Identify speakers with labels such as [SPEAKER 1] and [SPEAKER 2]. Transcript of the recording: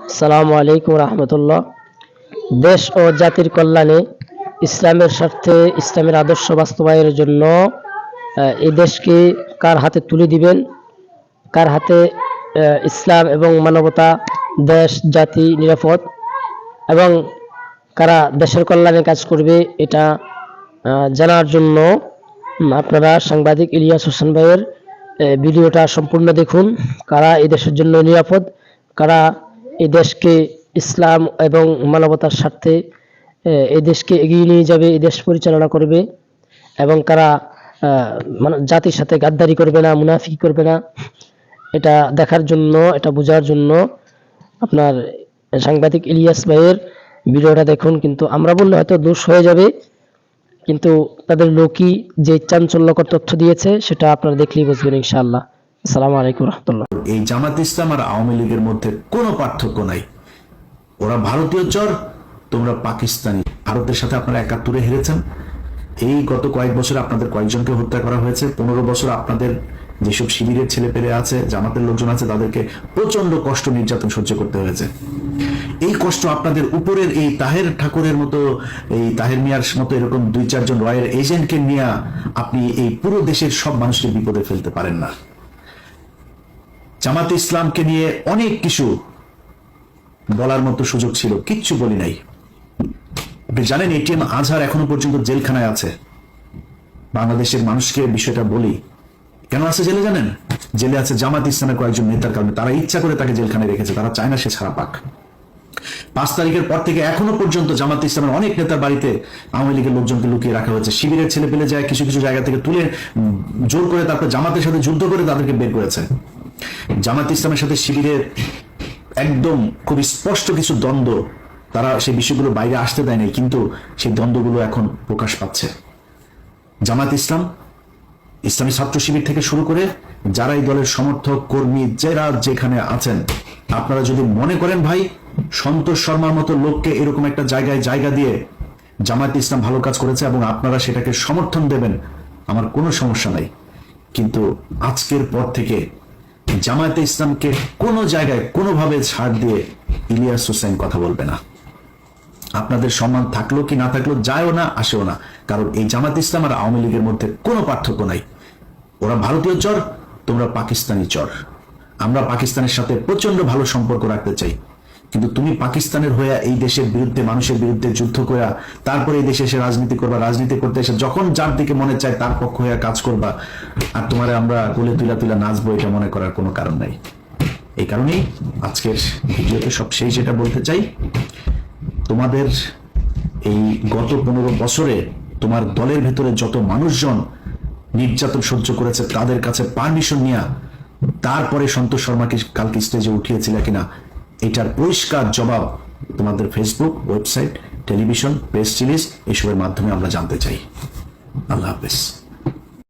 [SPEAKER 1] আসসালামু আলাইকুম রহমতুল্লাহ। দেশ ও জাতির কল্যাণে ইসলামের স্বার্থে ইসলামের আদর্শ বাস্তবায়নের জন্য এই দেশকে কার হাতে তুলে দিবেন, কার হাতে ইসলাম এবং মানবতা, দেশ জাতি নিরাপদ এবং কারা দেশের কল্যাণে কাজ করবে, এটা জানার জন্য আপনারা সাংবাদিক ইলিয়াস হোসেন ভাইয়ের ভিডিওটা সম্পূর্ণ দেখুন। কারা এই দেশের জন্য নিরাপদ, কারা এই দেশকে ইসলাম এবং মানবতার স্বার্থে এই দেশকে এগিয়ে নিয়ে যাবে, এই দেশ পরিচালনা করবে এবং কারা জাতির সাথে গাদ্দারি করবে না, মুনাফিকি করবে না, এটা দেখার জন্য, এটা বোঝার জন্য আপনার সাংবাদিক ইলিয়াস ভাইয়ের ভিডিওটা দেখুন। কিন্তু আমরা বললে হয়তো দোষ হয়ে যাবে, কিন্তু তাদের লোকই যে চাঞ্চল্যকর তথ্য দিয়েছে সেটা আপনারা দেখলেই বুঝবেন ইনশাআল্লাহ। আসসালামু আলাইকুম রহমতুল্লাহ।
[SPEAKER 2] এই জামাত ইসলাম আর আওয়ামী লীগের মধ্যে কোনো পার্থক্য নাই। ওরা ভারতীয় চর, তোমরা পাকিস্তানি। ভারতের সাথে আপনারা ৭১ হেরেছেন। এই গত কয়েক বছর আপনাদের কয়েকজনকে হত্যা করা হয়েছে। ১৫ বছর আপনাদের যেসব শিবিরের ছেলে পেলে আছে, জামাতের লোকজন আছে, তাদেরকে প্রচন্ড কষ্ট নির্যাতন সহ্য করতে হয়েছে। এই কষ্ট আপনাদের উপরের এই তাহের ঠাকুরের মতো, এই তাহের মিয়ার মতো এরকম ২-৪ জন রয়ের এজেন্টকে নিয়ে আপনি এই পুরো দেশের সব মানুষকে বিপদে ফেলতে পারেন না। জামাত ইসলামকে নিয়ে অনেক কিছু বলার মতো সুযোগ ছিল, কিচ্ছু বলি নাই। আপনি জানেন এটিএম আজহার এখনো পর্যন্ত জেলখানায় আছে। বাংলাদেশের মানুষকে বিষয়টা বলি, কেন আছে জেলে জানেন? জেলে আছে জামাত ইসলামের কয়েকজন নেতার কারণে। তারা ইচ্ছা করে তাকে জেলখানায় রেখেছে, তারা চায় না সে ছাড়া পাক। ৫ তারিখের পর থেকে এখনো পর্যন্ত জামাত ইসলামের অনেক নেতার বাড়িতে আওয়ামী লীগের লোকজনকে লুকিয়ে রাখা হয়েছে। শিবিরের ছেলে পেলে যায় কিছু কিছু জায়গা থেকে তুলে জোর করে তারপর জামাতের সাথে যুদ্ধ করে তাদেরকে বের করেছে। জামাত ইসলামের সাথে শিবিরের একদম খুব স্পষ্ট কিছু দ্বন্দ্ব, তারা সেই বিষয়গুলো বাইরে আসতে দেয় নাই, কিন্তু সেই দ্বন্দ্বগুলো এখন প্রকাশ পাচ্ছে। জামাত ইসলাম, ইসলামী ছাত্র শিবির থেকে শুরু করে যারা এই দলের সমর্থক কর্মী যারা যেখানে আছেন, আপনারা যদি মনে করেন ভাই সন্তোষ শর্মার মতো লোককে এরকম একটা জায়গায় জায়গা দিয়ে জামাত ইসলাম ভালো কাজ করেছে এবং আপনারা সেটাকে সমর্থন দেবেন, আমার কোনো সমস্যা নাই। কিন্তু আজকের পর থেকে জামায়াতে ইসলামকে কোনো জায়গায় কোনোভাবে ছাড় দিয়ে ইলিয়াস হোসেন কথা বলবে না। আপনাদের সম্মান থাকলো কি না থাকলো যায়ও না, আসেও না। কারণ এই জামাত ইসলাম আর আওয়ামী লীগের মধ্যে কোনো পার্থক্য নাই। ওরা ভারতীয় চর, তোমরা পাকিস্তানি চর। আমরা পাকিস্তানের সাথে প্রচন্ড ভালো সম্পর্ক রাখতে চাই, কিন্তু তুমি পাকিস্তানের হয়ে এই দেশের বিরুদ্ধে, মানুষের বিরুদ্ধে যুদ্ধ করে তারপরে এই দেশে এসে রাজনীতি করবা। রাজনীতি করতে এসে যখন যার দিকে মনে চায় তার পক্ষ হয়ে কাজ করবা, আর তোমার আমরা কোলে তুলা তুলা নাচবো, এটা মনে করার কোনো কারণ নাই। এই কারণেই আজকের ভিডিওতে সব শেষ যেটা বলতে চাই, তোমাদের এই গত ১৫ বছরে তোমার দলের ভেতরে যত মানুষজন নির্যাতন সহ্য করেছে তাদের কাছে পারমিশন নিয়ে তারপরে সন্তোষ শর্মাকে কালকে স্টেজে উঠিয়েছিল কিনা, এটার পরিষ্কার জবাব তোমাদের Facebook, website, television, press release এসবের মাধ্যমে আমরা জানতে চাই। আল্লাহ হাফেজ।